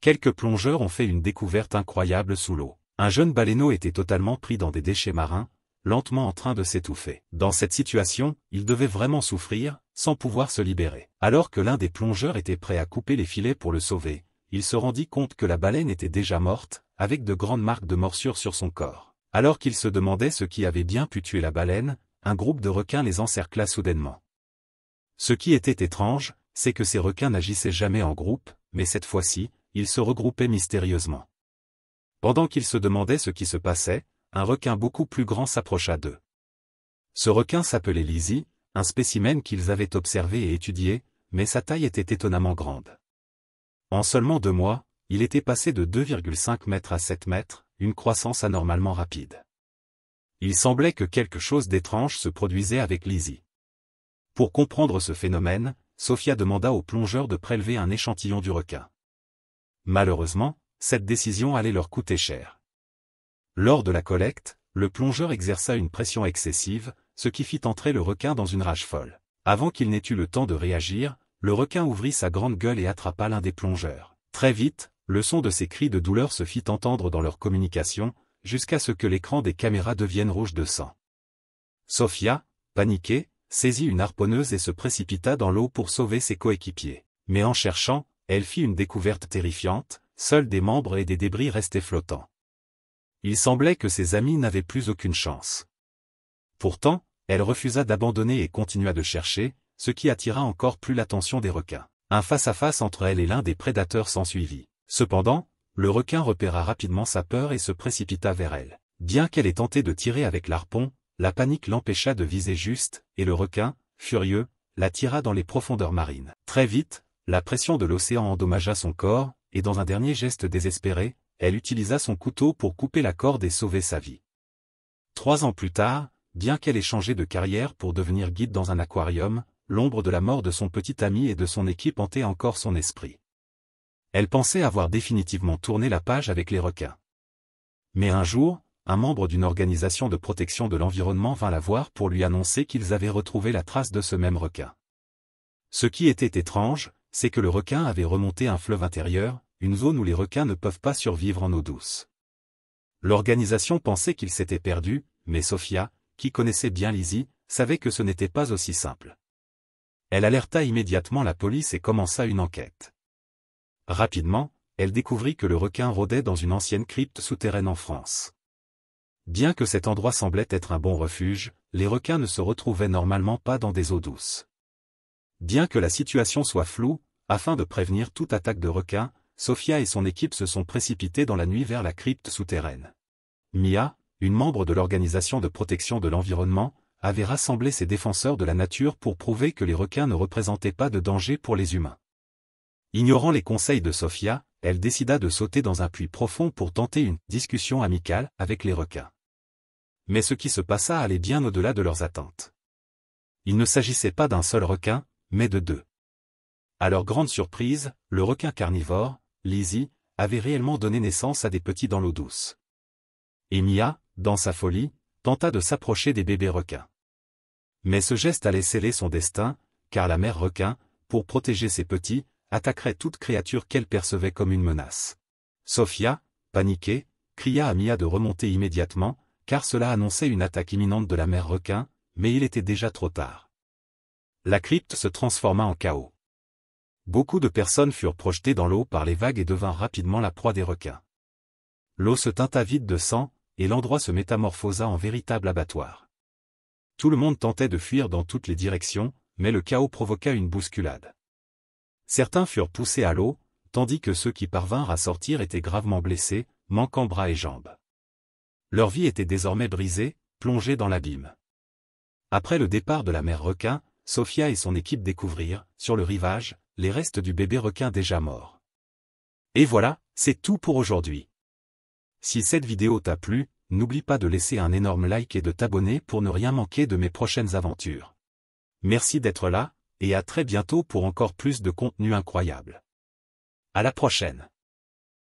Quelques plongeurs ont fait une découverte incroyable sous l'eau. Un jeune baleineau était totalement pris dans des déchets marins, lentement en train de s'étouffer. Dans cette situation, il devait vraiment souffrir, sans pouvoir se libérer. Alors que l'un des plongeurs était prêt à couper les filets pour le sauver, il se rendit compte que la baleine était déjà morte, avec de grandes marques de morsures sur son corps. Alors qu'il se demandait ce qui avait bien pu tuer la baleine, un groupe de requins les encercla soudainement. Ce qui était étrange, c'est que ces requins n'agissaient jamais en groupe, mais cette fois-ci, ils se regroupaient mystérieusement. Pendant qu'ils se demandaient ce qui se passait, un requin beaucoup plus grand s'approcha d'eux. Ce requin s'appelait Lizzie, un spécimen qu'ils avaient observé et étudié, mais sa taille était étonnamment grande. En seulement 2 mois, il était passé de 2,5 mètres à 7 mètres, une croissance anormalement rapide. Il semblait que quelque chose d'étrange se produisait avec Lizzie. Pour comprendre ce phénomène, Sophia demanda aux plongeurs de prélever un échantillon du requin. Malheureusement, cette décision allait leur coûter cher. Lors de la collecte, le plongeur exerça une pression excessive, ce qui fit entrer le requin dans une rage folle. Avant qu'il n'ait eu le temps de réagir, le requin ouvrit sa grande gueule et attrapa l'un des plongeurs. Très vite, le son de ses cris de douleur se fit entendre dans leur communication, jusqu'à ce que l'écran des caméras devienne rouge de sang. Sophia, paniquée, saisit une harponneuse et se précipita dans l'eau pour sauver ses coéquipiers. Mais en cherchant, elle fit une découverte terrifiante, seuls des membres et des débris restaient flottants. Il semblait que ses amis n'avaient plus aucune chance. Pourtant, elle refusa d'abandonner et continua de chercher, ce qui attira encore plus l'attention des requins. Un face-à-face entre elle et l'un des prédateurs s'ensuivit. Cependant, le requin repéra rapidement sa peur et se précipita vers elle. Bien qu'elle ait tenté de tirer avec l'harpon, la panique l'empêcha de viser juste, et le requin, furieux, la tira dans les profondeurs marines. Très vite, la pression de l'océan endommagea son corps, et dans un dernier geste désespéré, elle utilisa son couteau pour couper la corde et sauver sa vie. 3 ans plus tard, bien qu'elle ait changé de carrière pour devenir guide dans un aquarium, l'ombre de la mort de son petit ami et de son équipe hantait encore son esprit. Elle pensait avoir définitivement tourné la page avec les requins. Mais un jour, un membre d'une organisation de protection de l'environnement vint la voir pour lui annoncer qu'ils avaient retrouvé la trace de ce même requin. Ce qui était étrange, c'est que le requin avait remonté un fleuve intérieur, une zone où les requins ne peuvent pas survivre en eau douce. L'organisation pensait qu'il s'était perdu, mais Sophia, qui connaissait bien Lizzie, savait que ce n'était pas aussi simple. Elle alerta immédiatement la police et commença une enquête. Rapidement, elle découvrit que le requin rôdait dans une ancienne crypte souterraine en France. Bien que cet endroit semblait être un bon refuge, les requins ne se retrouvaient normalement pas dans des eaux douces. Bien que la situation soit floue, afin de prévenir toute attaque de requins, Sophia et son équipe se sont précipités dans la nuit vers la crypte souterraine. Mia, une membre de l'organisation de protection de l'environnement, avait rassemblé ses défenseurs de la nature pour prouver que les requins ne représentaient pas de danger pour les humains. Ignorant les conseils de Sophia, elle décida de sauter dans un puits profond pour tenter une discussion amicale avec les requins. Mais ce qui se passa allait bien au-delà de leurs attentes. Il ne s'agissait pas d'un seul requin, mais de 2. À leur grande surprise, le requin carnivore, Lizzie, avait réellement donné naissance à des petits dans l'eau douce. Et Mia, dans sa folie, tenta de s'approcher des bébés requins. Mais ce geste allait sceller son destin, car la mère requin, pour protéger ses petits, attaquerait toute créature qu'elle percevait comme une menace. Sophia, paniquée, cria à Mia de remonter immédiatement, car cela annonçait une attaque imminente de la mère requin, mais il était déjà trop tard. La crypte se transforma en chaos. Beaucoup de personnes furent projetées dans l'eau par les vagues et devinrent rapidement la proie des requins. L'eau se teinta vide de sang, et l'endroit se métamorphosa en véritable abattoir. Tout le monde tentait de fuir dans toutes les directions, mais le chaos provoqua une bousculade. Certains furent poussés à l'eau, tandis que ceux qui parvinrent à sortir étaient gravement blessés, manquant bras et jambes. Leur vie était désormais brisée, plongée dans l'abîme. Après le départ de la mère requin, Sophia et son équipe découvrirent, sur le rivage, les restes du bébé requin déjà mort. Et voilà, c'est tout pour aujourd'hui. Si cette vidéo t'a plu, n'oublie pas de laisser un énorme like et de t'abonner pour ne rien manquer de mes prochaines aventures. Merci d'être là, et à très bientôt pour encore plus de contenu incroyable. À la prochaine.